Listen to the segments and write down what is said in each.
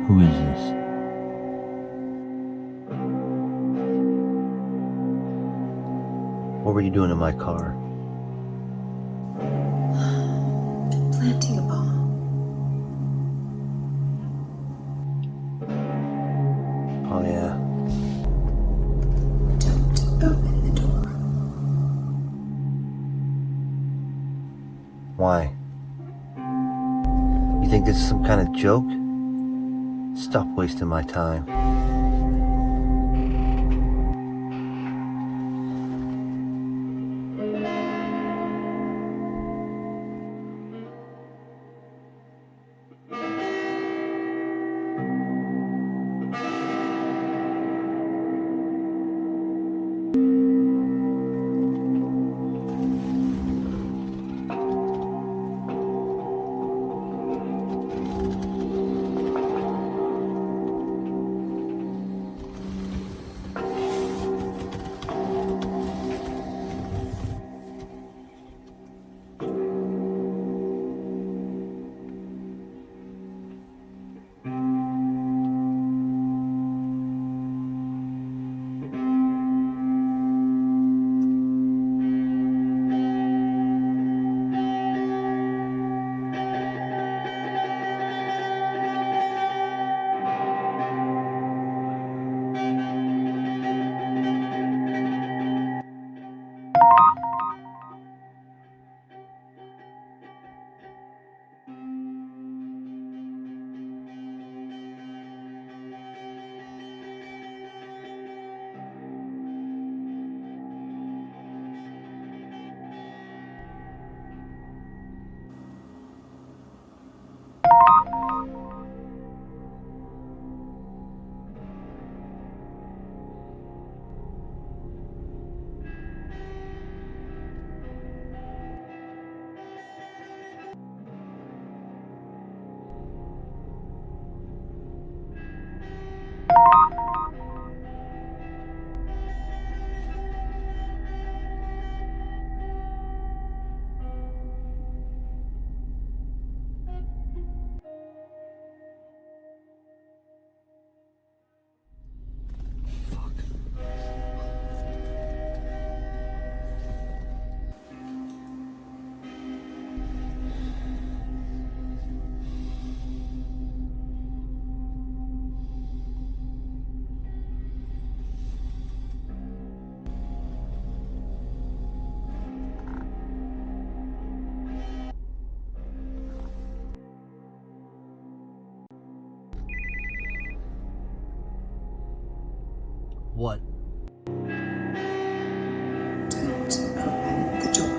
Who is this? What were you doing in my car? Planting a bomb. Oh, yeah. Don't open the door. Why? You think this is some kind of joke? Stop wasting my time. What? Don't open the door.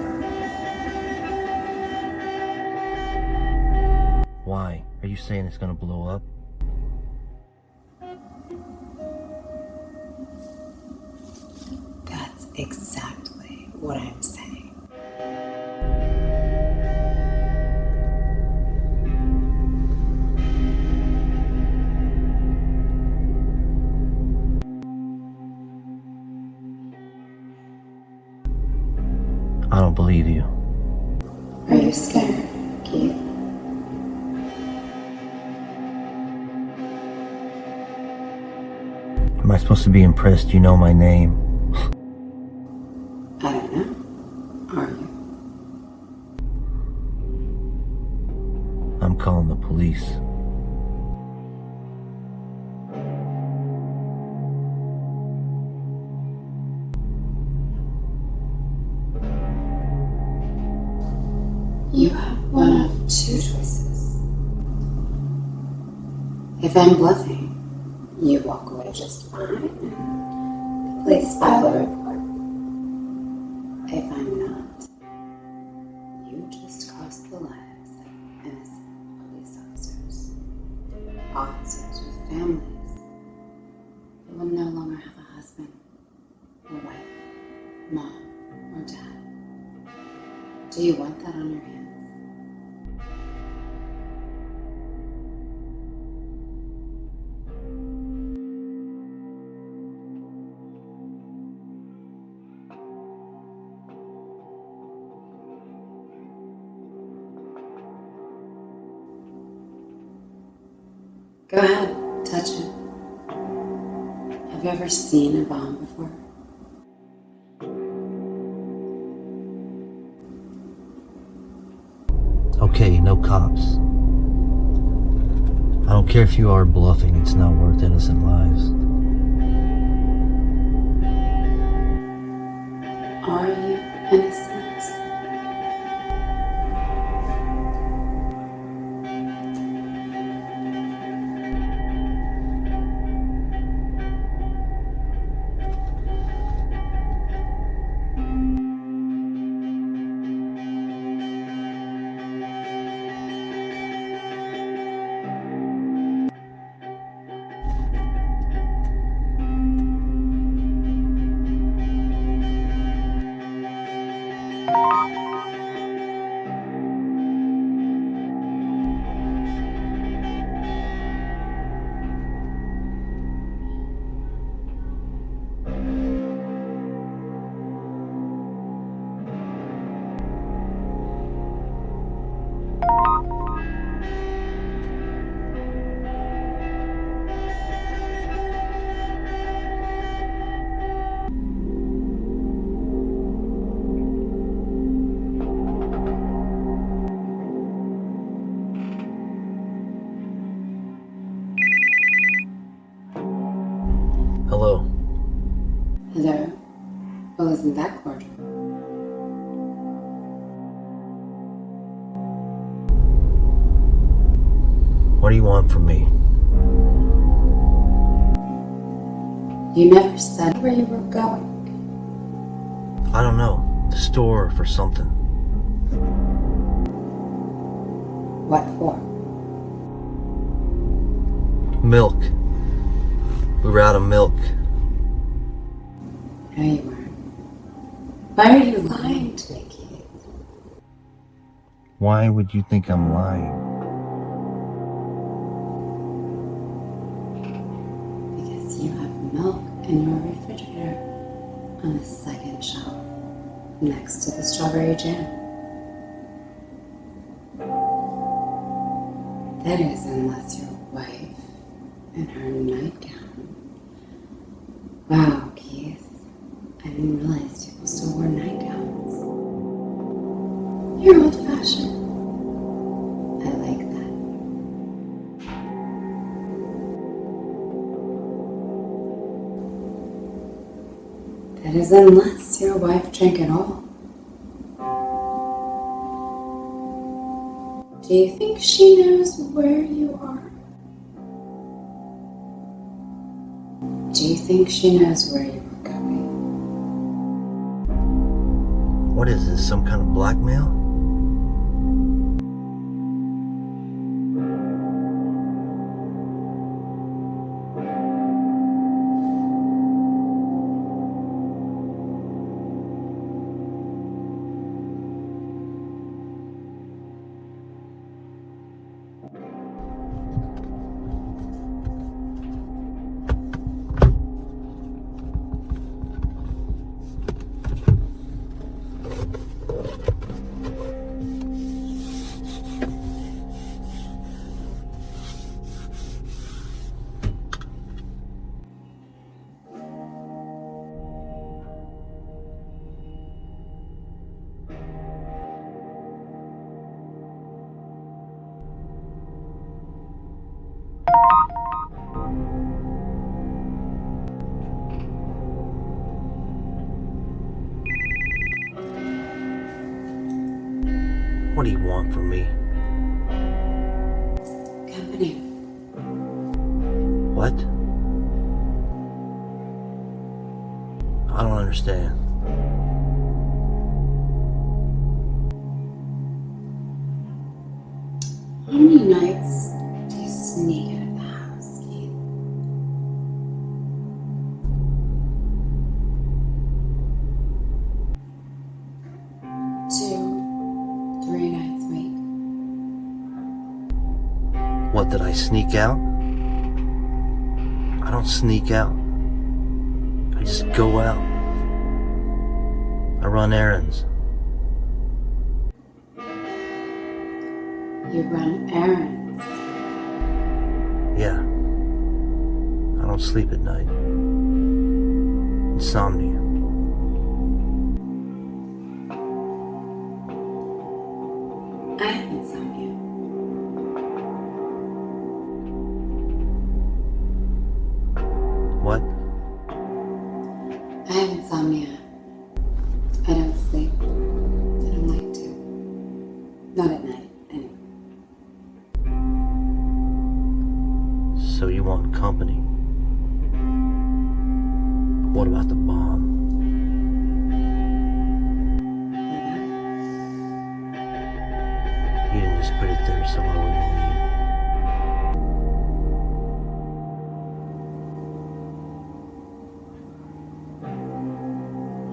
Why? Are you saying it's gonna blow up? That's exactly what I'm saying. I don't believe you. Are you scared, Keith? Am I supposed to be impressed you know my name? I don't know. Are you? I'm calling the police. You have one of two choices. If I'm bluffing, you walk away just fine and the police file a report. If I'm not, you just cost the lives of innocent police officers. Officers with families who will no longer have a husband or wife, mom or dad. Do you want that on your hands? Go ahead, touch it. Have you ever seen a bomb before? Okay, no cops. I don't care if you are bluffing, it's not worth innocent lives. Are you innocent? Hello. Hello? Well, isn't that cordial? What do you want from me? You never said where you were going. I don't know. The store for something. What for? Milk. We were out of milk. No, you weren't. Why are you lying to me, Keith? Why would you think I'm lying? Because you have milk in your refrigerator on the second shelf next to the strawberry jam. That is, unless your wife in her nightgown. Wow, Keith. I didn't realize people still wore nightgowns. You're old fashioned. I like that. That is, unless your wife drank at all. Do you think she knows where you are? Do you think she knows where you are going? What is this, some kind of blackmail? What do you want from me? Company. What? I don't understand. How many nights do you sneak out of the house, Keith? Two, 3 nights a week. What, did I sneak out? I don't sneak out. I just go out. I run errands. You run errands. Yeah. don't sleep at night. Insomnia. I have insomnia. What? I have insomnia. I don't sleep. I don't like to. Not at night, anyway. So you want company? What about the bomb? What about it? You didn't just put it there so I wouldn't leave.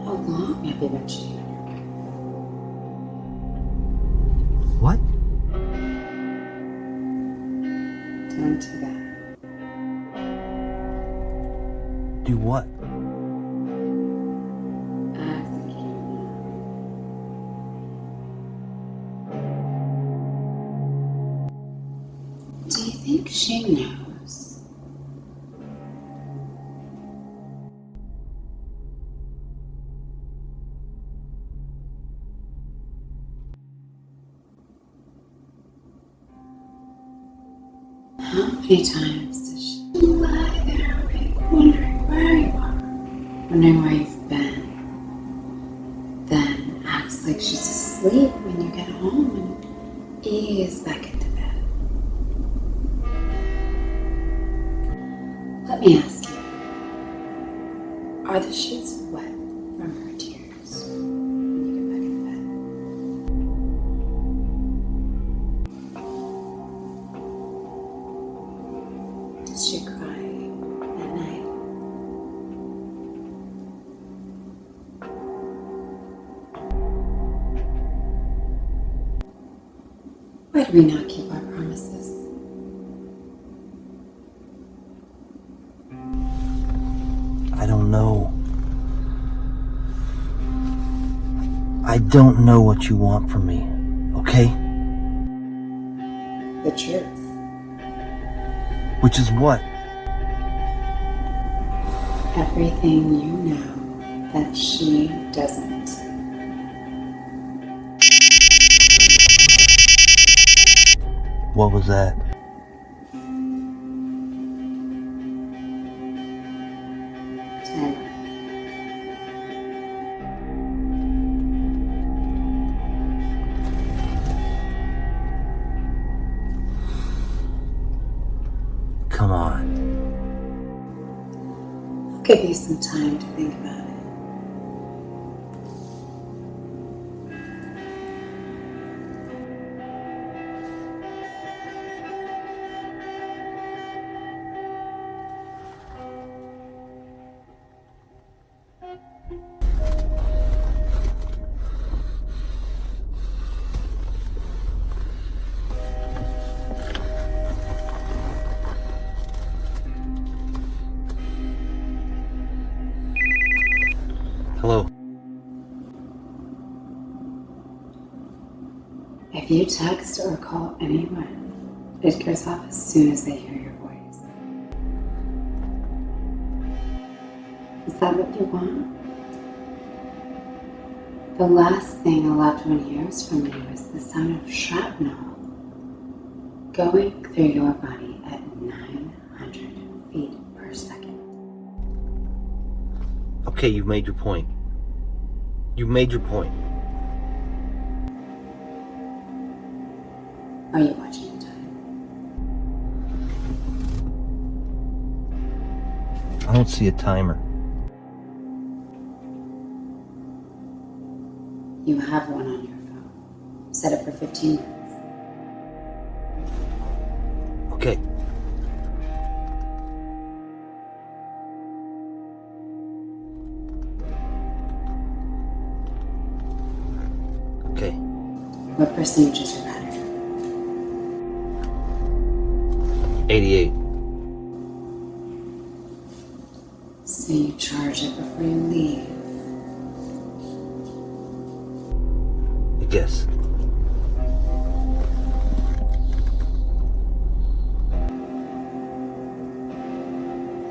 How long have you been cheating on your wife? What? Don't do that. Do what? Ask the kid now. Do you think she knows? How many times does she lie there awake, wondering where you are, wondering where you've been, then acts like she's asleep when you get home and ease back into bed? Let me ask you, are the sheets wet from her tears when you get back into bed? Does she cry at night? Why do we not keep our promises? I don't know. I don't know what you want from me, okay? The truth. Which is what? Everything you know that she doesn't. What was that? Timer. Come on. I'll give you some time to think about it. Hello. If you text or call anyone, it goes off as soon as they hear your voice. Is that what you want? The last thing a loved one hears from you is the sound of shrapnel going through your body at 900 feet per second. Okay, you've made your point. You've made your point. Are you watching the time? I don't see a timer. You have one on your phone. Set it for 15 minutes. Okay. Okay. What percentage is your battery? 88. So you charge it before you leave. I guess.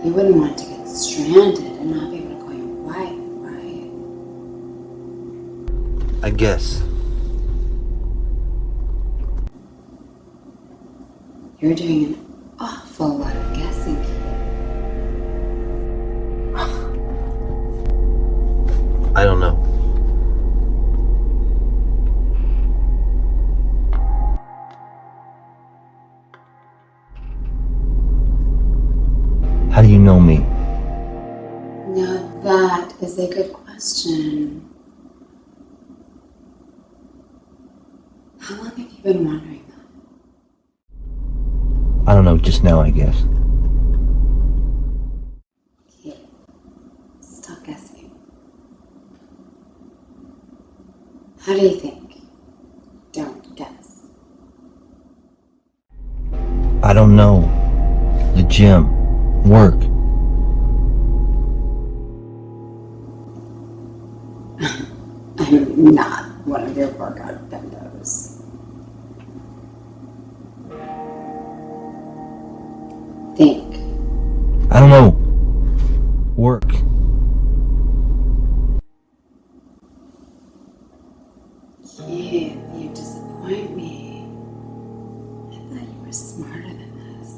You wouldn't want to get stranded and not be able to call your wife, right? I guess. You're doing an awful lot of guessing here. I don't know. How do you know me? Now that is a good question. How long have you been wondering that? I don't know, just now, I guess. Okay, stop guessing. How do you think? Don't guess. I don't know. The gym. Work. I'm not one of your workout bendos. Think. I don't know. Work. Keith, you disappoint me. I thought you were smarter than this.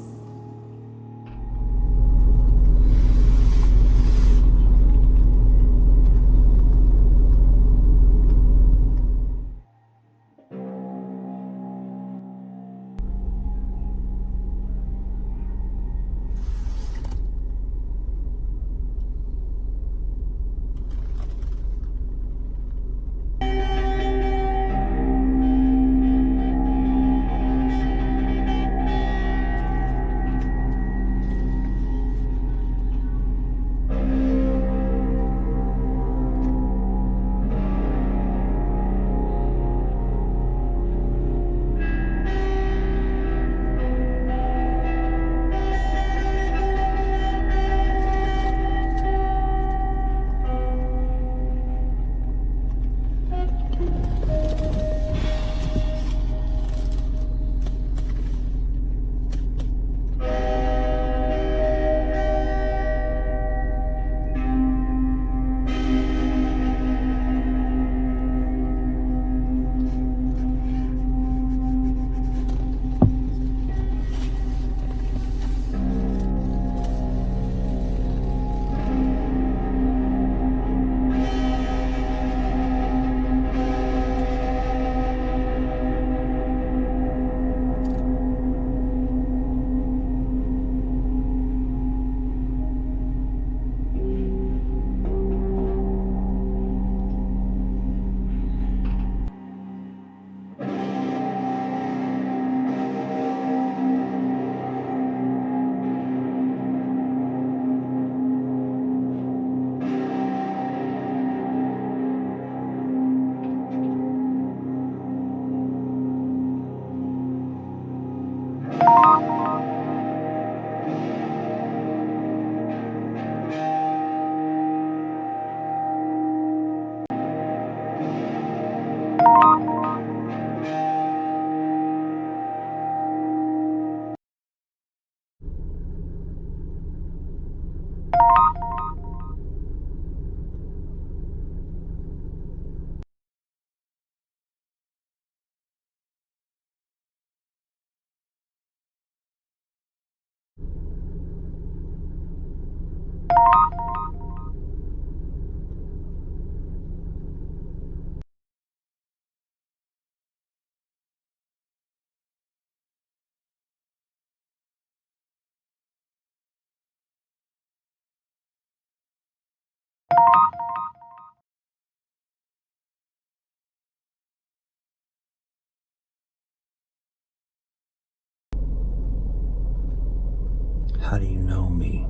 How do you know me?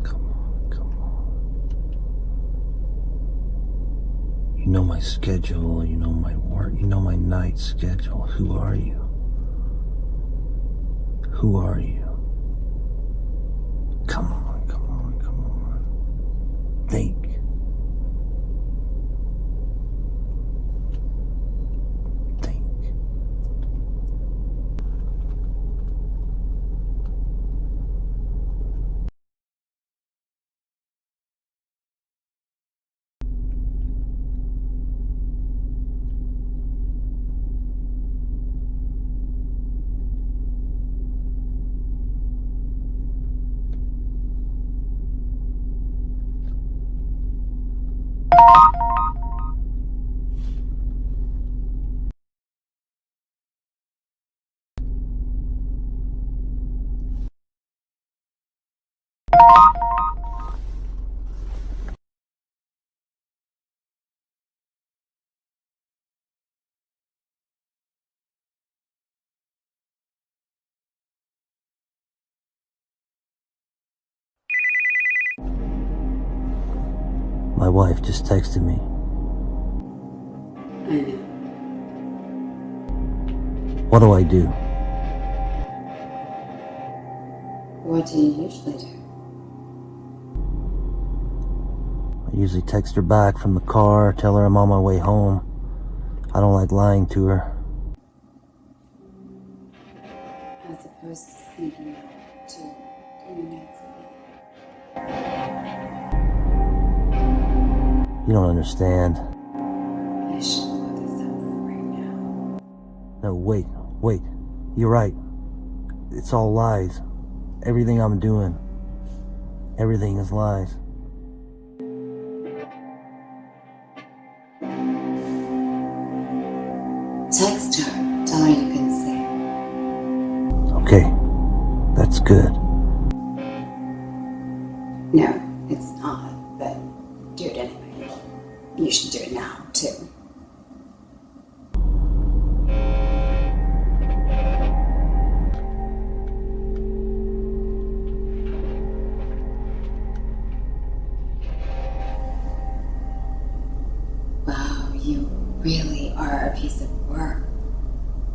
Come on, come on. You know my schedule, you know my work, you know my night schedule. Who are you? Who are you? Come on, come on, come on. Think. Think. My wife just texted me. I know. What do I do? What do you usually do? I usually text her back from the car, tell her I'm on my way home. I don't like lying to her. As opposed to sneaking out to doing nights with You don't understand. I should look this up right now. No, wait. You're right. It's all lies. Everything I'm doing. Everything is lies. Text her. Tell her you can see. Okay, that's good. No, it's not, but do it anyway. You should do it now, too. Wow, you really are a piece of work,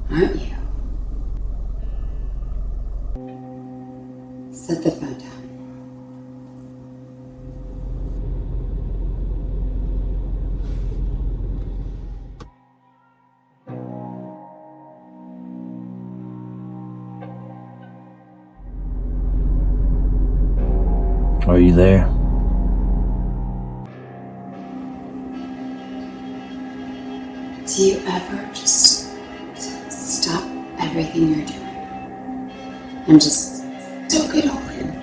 aren't you? Set the phone down. Are you there? Do you ever just stop everything you're doing and just soak it all in?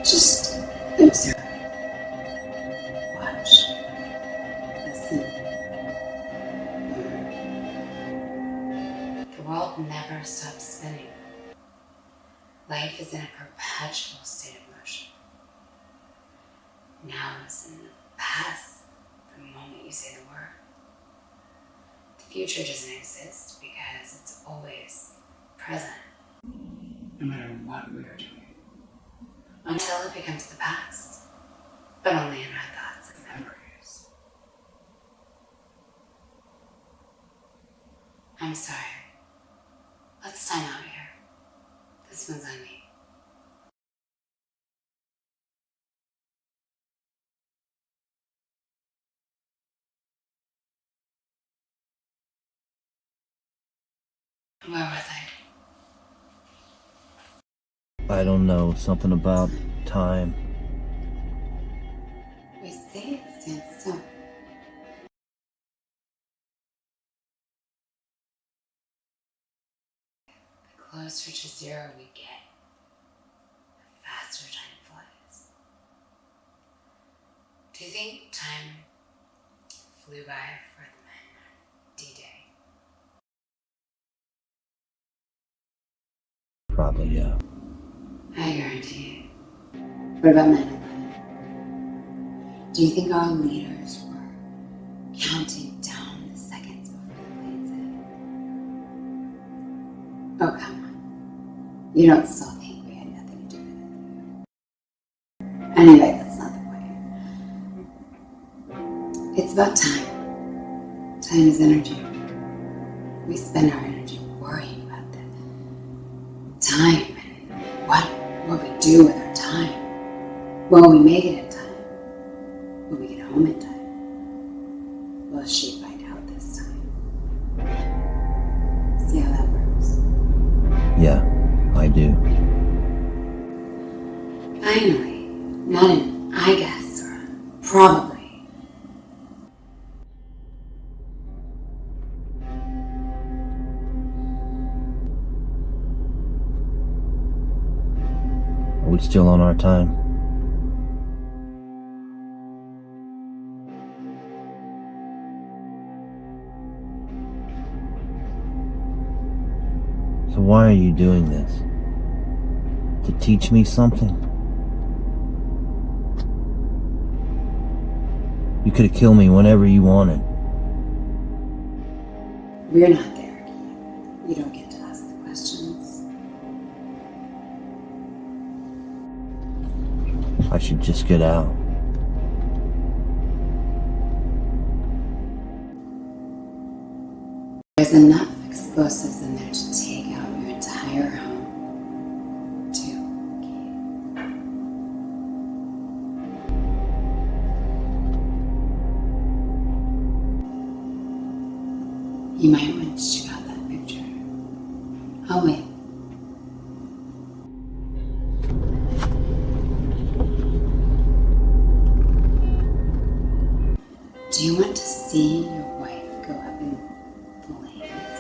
Just observe, watch, listen, learn. The world never stops spinning. Life is in a perpetual state of motion. Now is in the past the moment you say the word. The future doesn't exist because it's always present, no matter what we are doing, until it becomes the past, but only in our thoughts and memories. I'm sorry. Let's time out here. This one's on me. Where was I? I don't know. Something about time. We say it stands still. The closer to zero we get, the faster time flies. Do you think time flew by for the men on D-Day? Probably, yeah. I guarantee it. What about 9/11? Do you think our leaders were counting down the seconds before the planes hit? Oh, come on. You don't still think we had nothing to do with it. Anyway, that's not the point. It's about time. Time is energy. We spend our energy worrying about the time and what we do with our time. Will we make it in time? Will we get home in time? Will she find out this time? See how that works? Yeah, I do. Finally, not an I guess or a probably. Are we still on our time? So why are you doing this? To teach me something? You could have killed me whenever you wanted. We're not there, Keith. You don't get to ask the questions. I should just get out. There's enough explosives in there to take out your entire home, too, Keith. You might want to check out that picture. I'll wait. Do you want to see your wife go up in flames?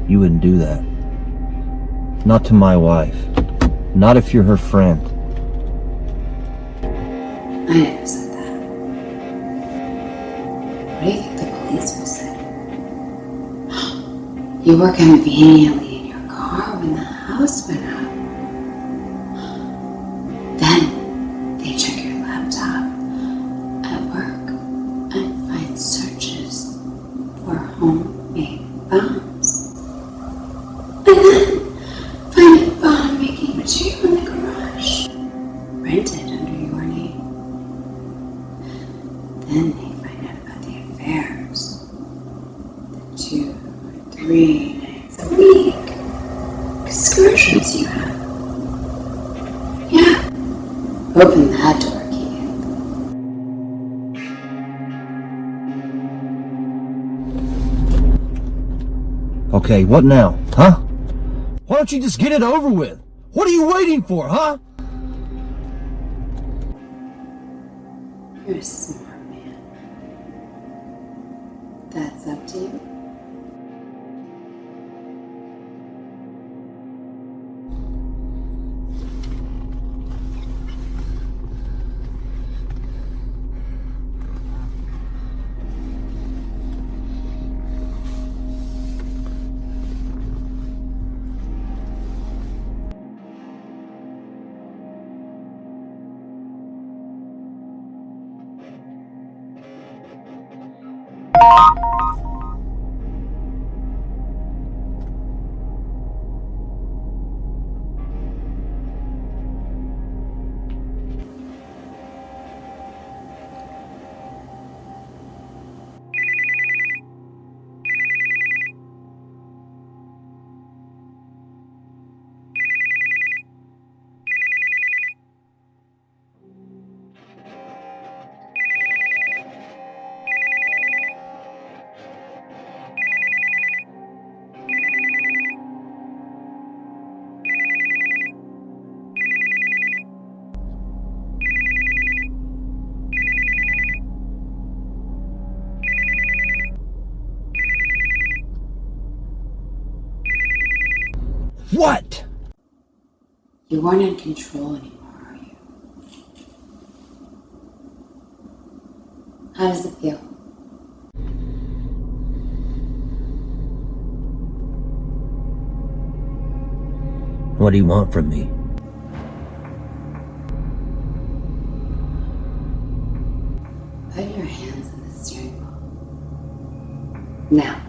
You wouldn't do that. Not to my wife. Not if you're her friend. I never said that. What do you think the police will say? You were conveniently in your car when the house went up. Then they check your laptop at work and find searches for homemade bombs. And then find a bomb-making material in the garage, rented under your name. Then they find out about the affairs, the 2 or 3 nights a week excursions you have. Yeah, open that door, Keith. Okay, what now? Huh? Why don't you just get it over with? What are you waiting for, huh? You're a smart man. That's up to you. What? You aren't in control anymore, are you? How does it feel? What do you want from me? Put your hands on the steering wheel. Now.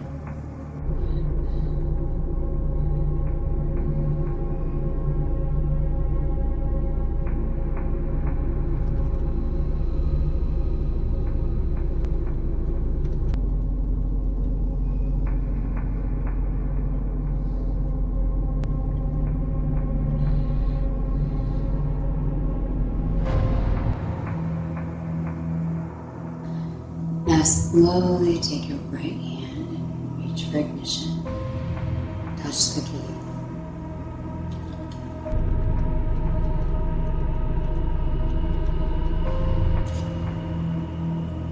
Now slowly take your right hand and reach for ignition. Touch the key.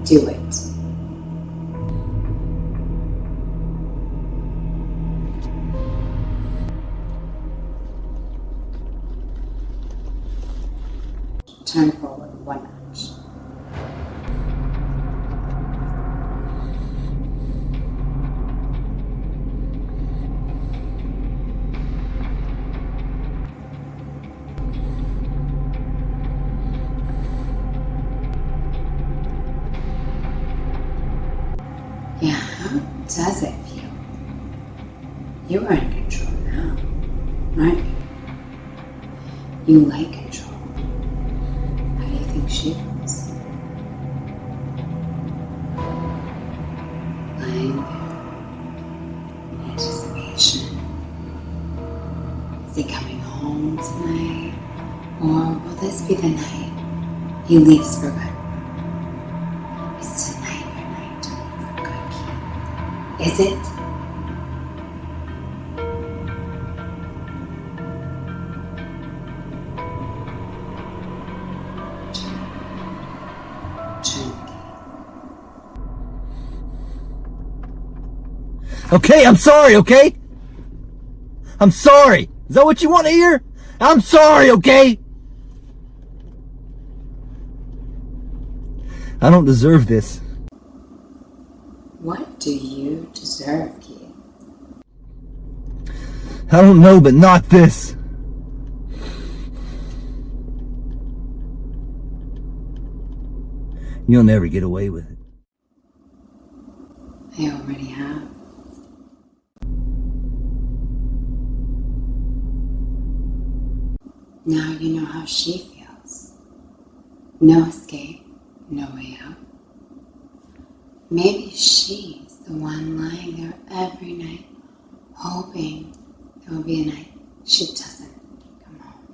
Do it. Turn forward 1 notch. does it feel? You are in control now, aren't you? You like control. How do you think she feels? Lying there in anticipation. Is he coming home tonight? Or will this be the night he leaves for good? Is tonight your night to leave for good, Keith? Is it? Okay, I'm sorry, okay? I'm sorry. Is that what you want to hear? I'm sorry, okay? I don't deserve this. What do you deserve, Keith? I don't know, but not this. You'll never get away with it. I already have. Now you know how she feels. No escape, no way out. Maybe she's the one lying there every night, hoping there will be a night she doesn't come home.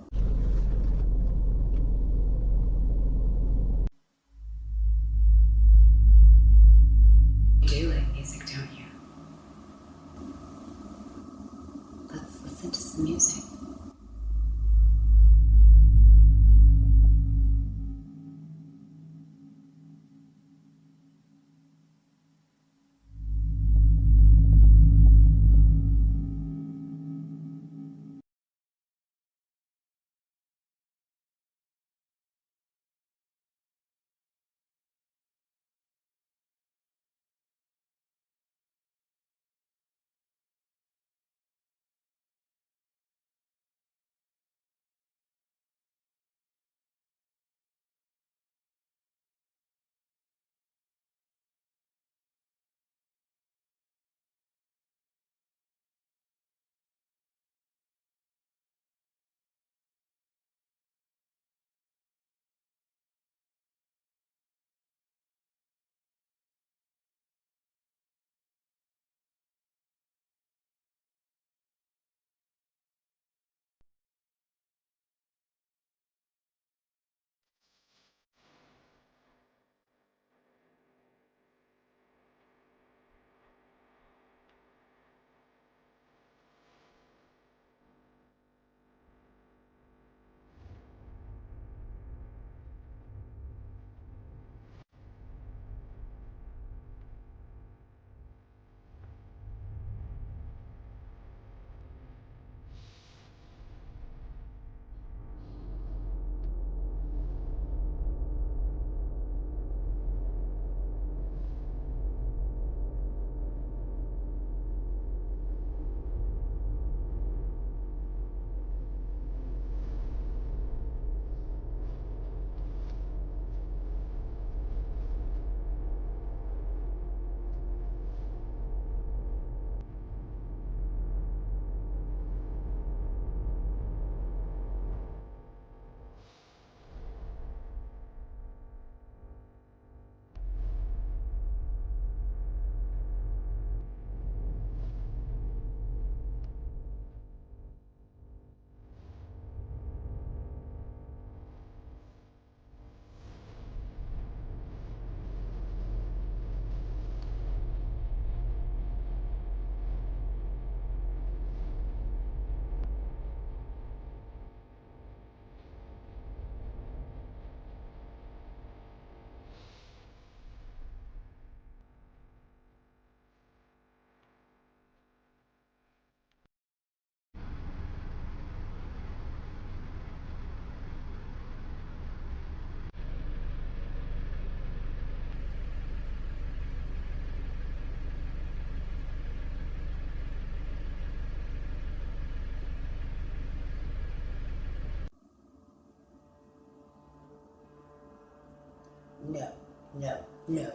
You do like music, don't you? Let's listen to some music. No, no, no.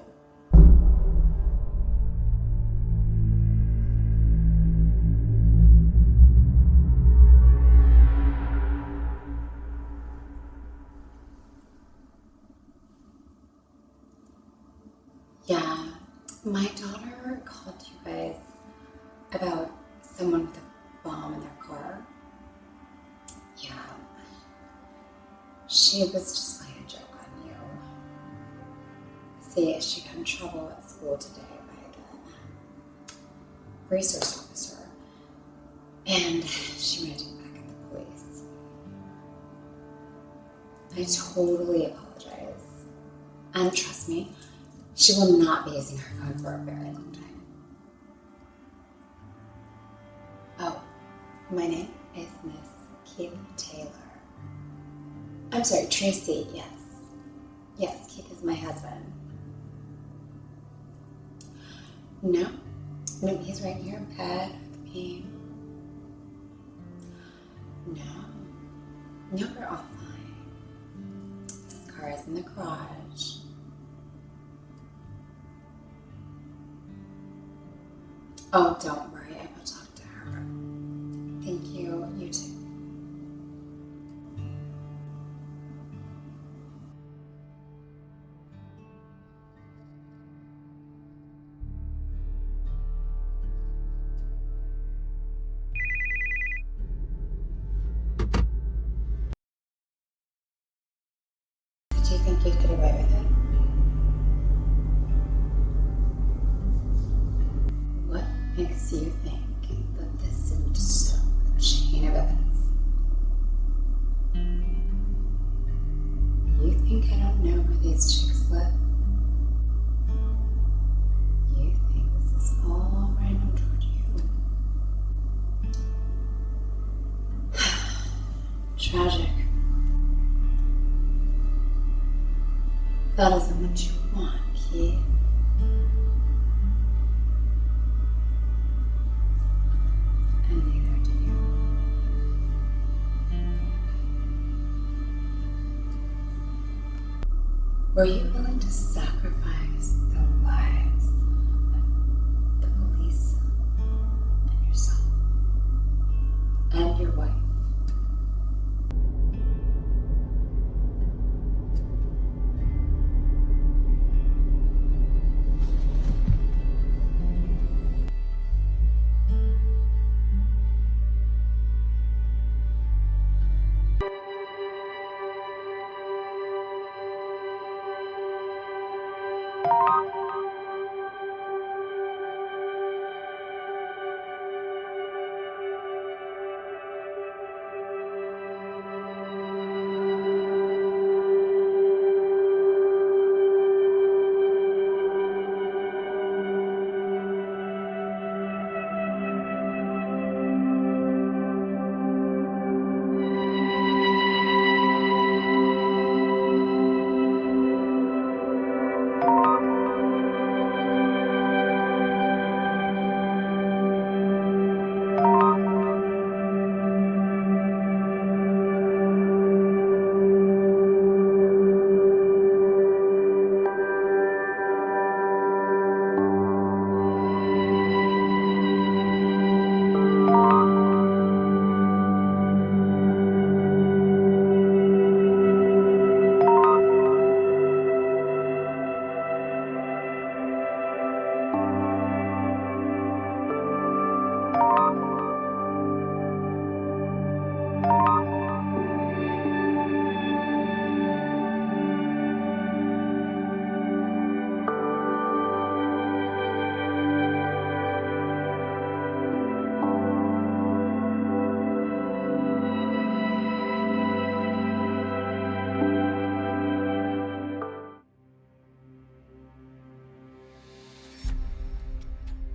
Yeah, my daughter called you guys about someone with a bomb in their car. Yeah, she was just playing a joke on you. See, she got in trouble at school today by the resource officer, and she ran it back at the police. I totally apologize. And trust me, she will not be using her phone for a very long time. Oh, my name is Miss Keith Taylor. I'm sorry, Tracy, yes. Yes, Keith is my husband. No, he's right here in bed with me. No, we're all fine. His car is in the garage. Oh, don't worry, I will talk to her. Thank you, you too. Do you think you'd get away with it? What makes you think that this isn't so a chain of events? You think I don't know where these chicks live? You think this is all random toward you? Tragic. That isn't what you want, Keith. And neither do you. Were you willing to sacrifice the lives of the police and yourself and your wife?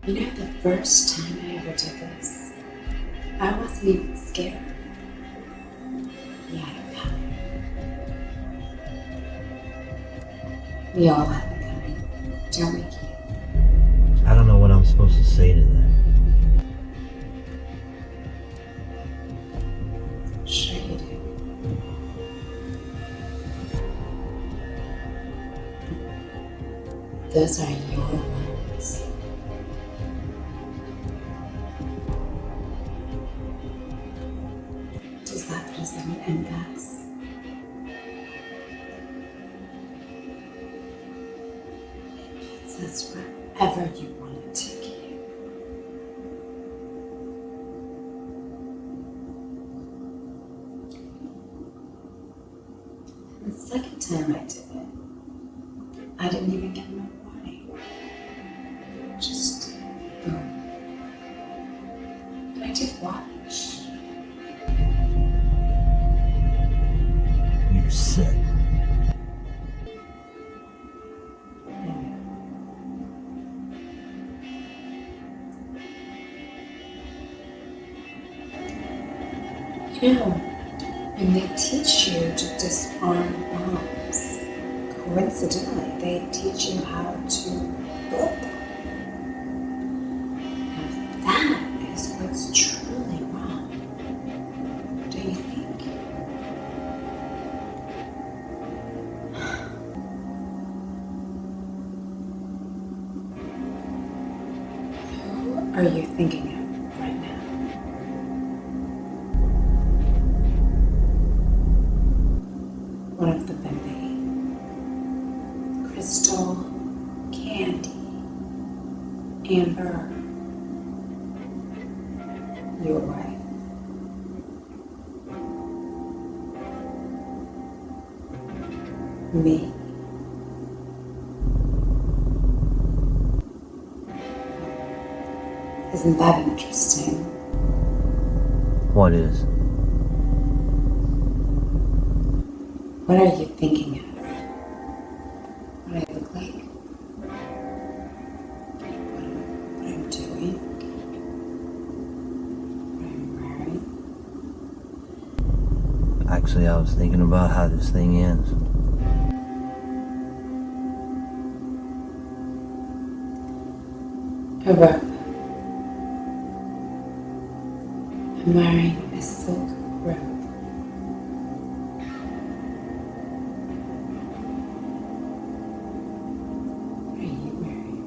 You know, the first time I ever did this, I wasn't even scared. We had it coming. We all have it coming, don't we, Keith? I don't know what I'm supposed to say to that. Sure you do. Those are your words. Does that put us at an impasse? It puts this wherever you want to take you. And the second time I did it, I didn't even get no warning. Just boom. But I did watch. You're sick. You know, and they teach you to disarm bombs. Coincidentally, they teach you how to build them. Now that is what's truly wrong. Do you think? Who are you thinking of right now? One of the Bimbi, Crystal, Candy, Amber, your wife. Me. Isn't that interesting? What is? What are you thinking of? What I look like? What I'm doing? What I'm wearing? Actually, I was thinking about how this thing ends. A robe. I'm wearing a silk robe. What are you wearing?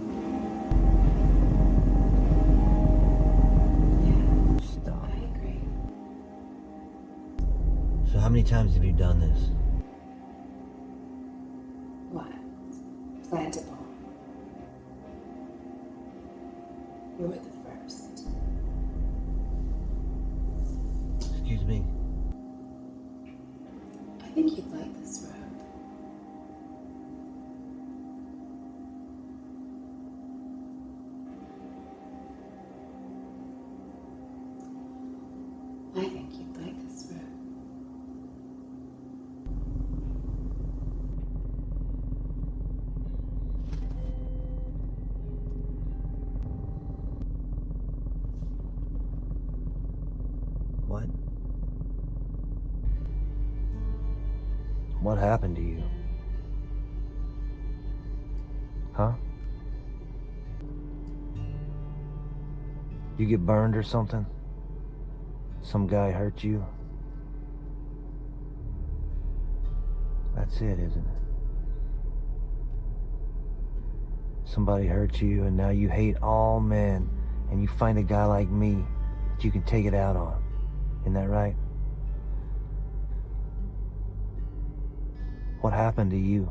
Yeah, Stop. I agree. So how many times have you done this? What? Plant a bomb. You were the first. Excuse me. I think you'd like this robe. I think you'd like this robe. What? What happened to you? Huh? You get burned or something? Some guy hurt you? That's it, isn't it? Somebody hurt you and now you hate all men and you find a guy like me that you can take it out on. Isn't that right? What happened to you?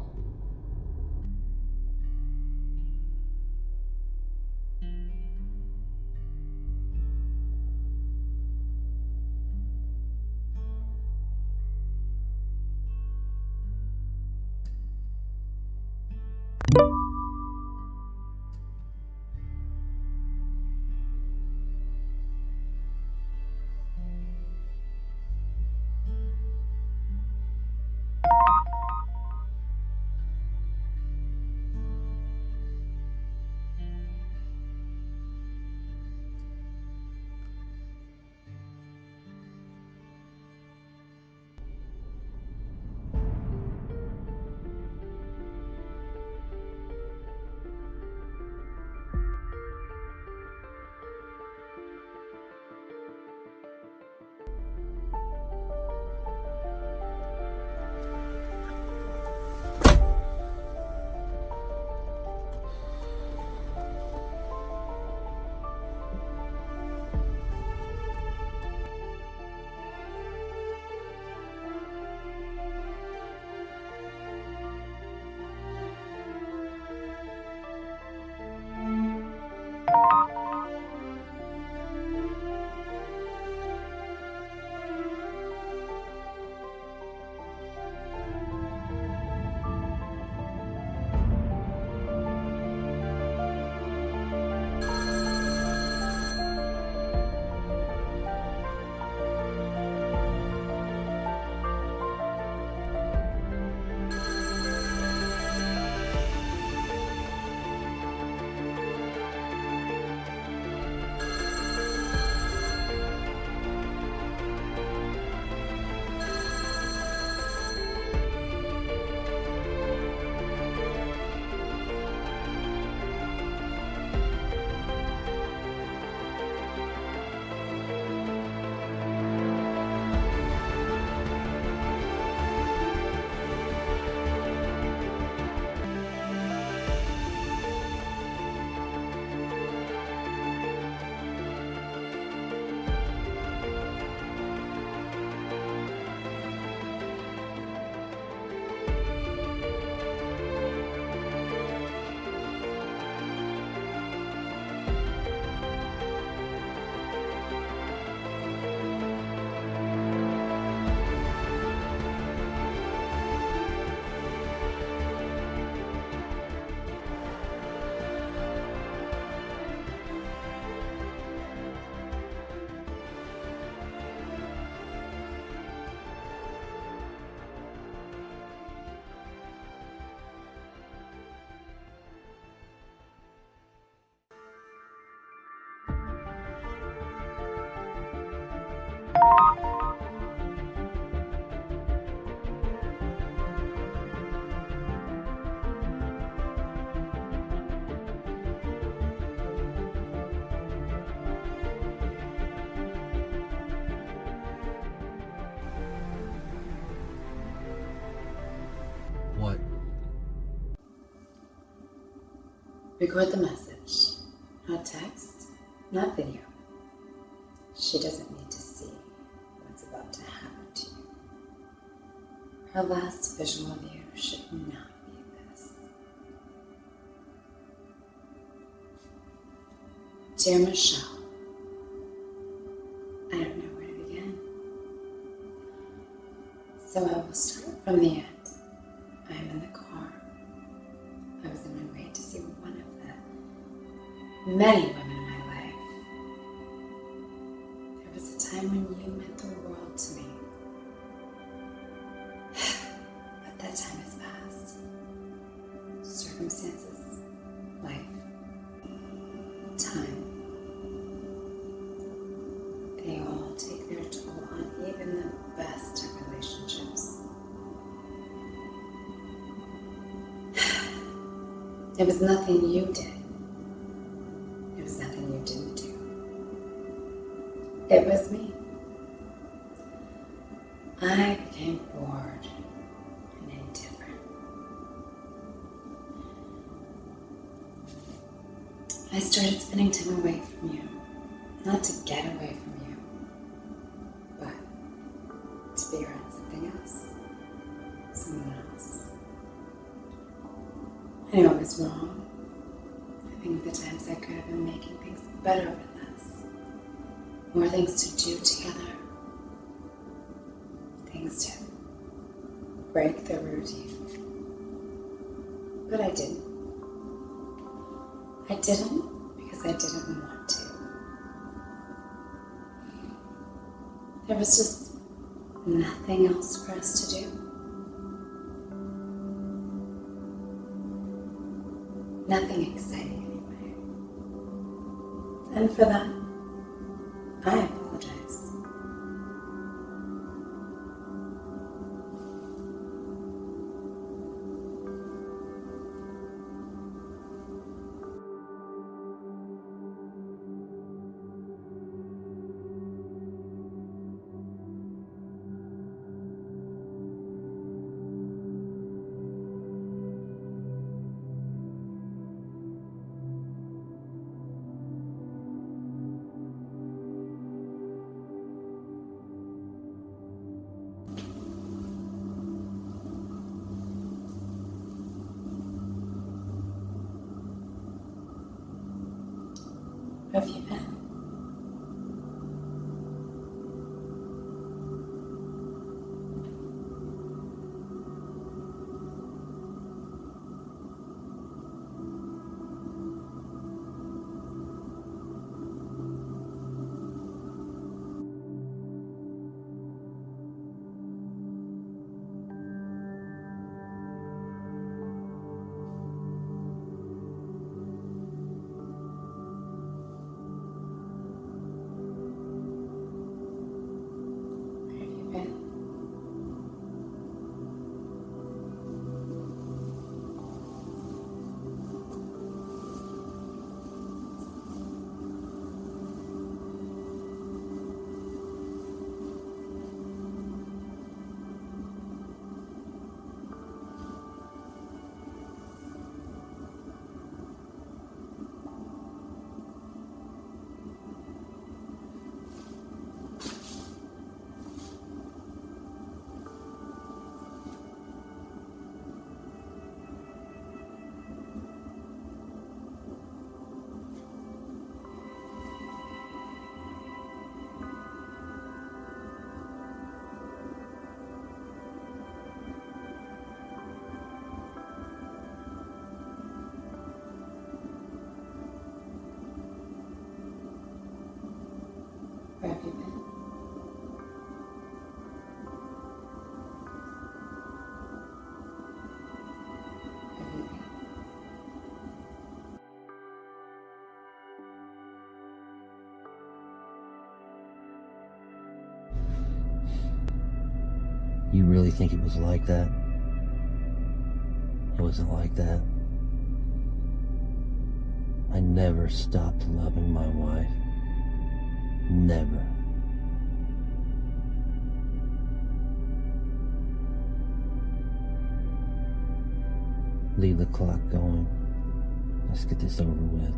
What? Record the message. Not text, not video. She doesn't need to see what's about to happen to you. Her last visual of you should not be this. Dear Michelle, I don't know where to begin. So I will start from the end. I am in the car. I was on my way to see one of the many women in my life. There was a time when you meant the world to me. But that time has passed. Circumstances, life, time. They all take their toll on even the best of relationships. It was nothing you did. It was nothing you didn't do. It was me. I became bored and indifferent. I started spending time away from you. Not to get away from you, but to be around something else. Someone else. I know it was wrong. I think the times I could have been making things better with us. More things to do together. Things to break the routine. But I didn't. I didn't because I didn't want to. There was just nothing else for us to do. Nothing exciting anyway. And for that, I apologize. Where have you been? You really think it was like that? It wasn't like that. I never stopped loving my wife. Never. Leave the clock going. Let's get this over with.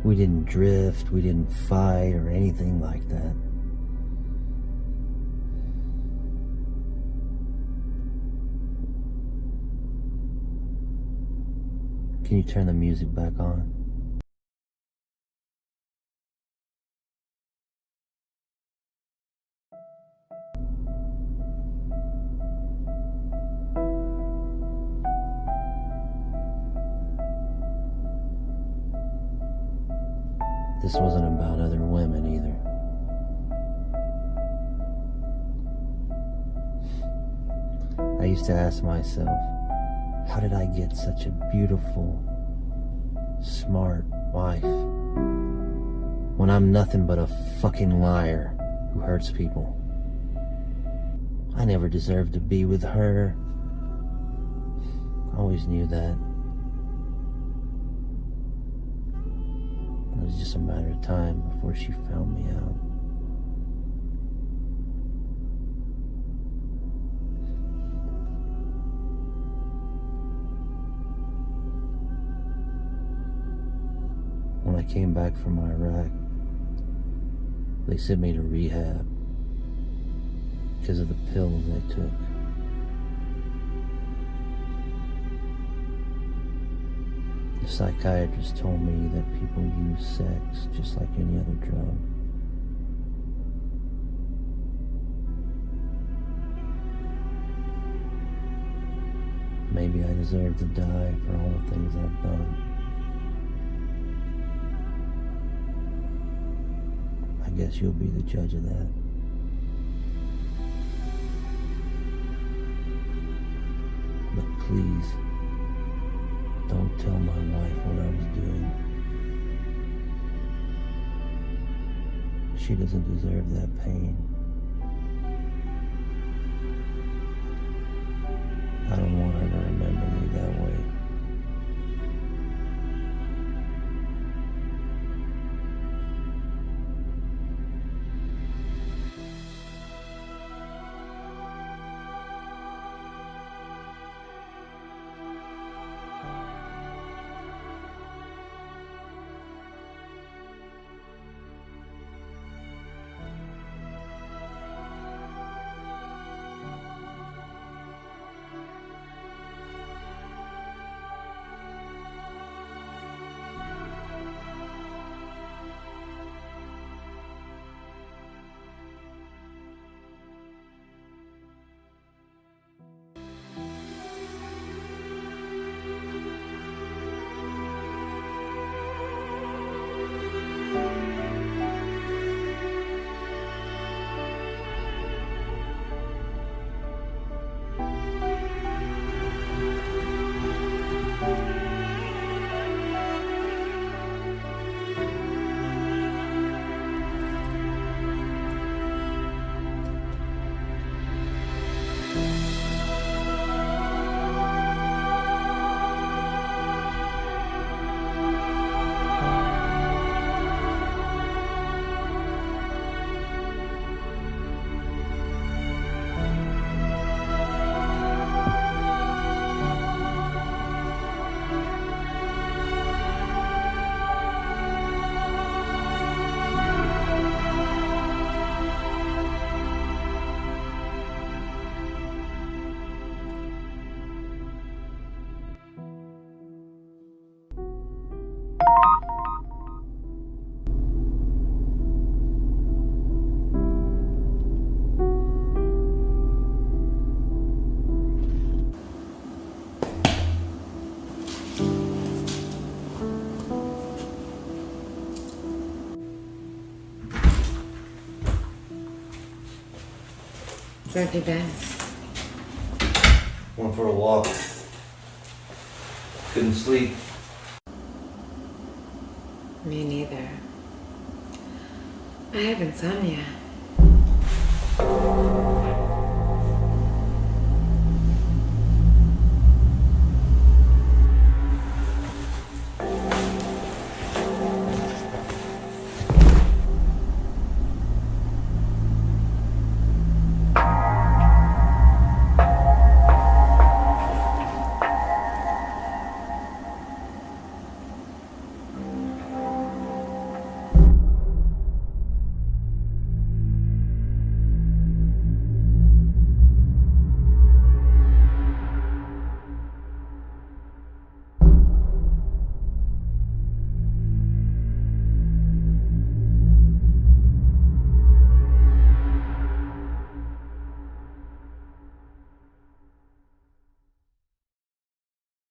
We didn't drift, we didn't fight or anything like that. Can you turn the music back on? This wasn't about other women either. I used to ask myself, how did I get such a beautiful, smart wife when I'm nothing but a fucking liar who hurts people? I never deserved to be with her. I always knew that. It was just a matter of time before she found me out. When I came back from Iraq, they sent me to rehab because of the pills I took. The psychiatrist told me that people use sex just like any other drug. Maybe I deserve to die for all the things I've done. I guess you'll be the judge of that. But please, don't tell my wife what I was doing. She doesn't deserve that pain. I don't want her to remember me that way. Where'd you been? Went for a walk. Couldn't sleep. Me neither. I have insomnia.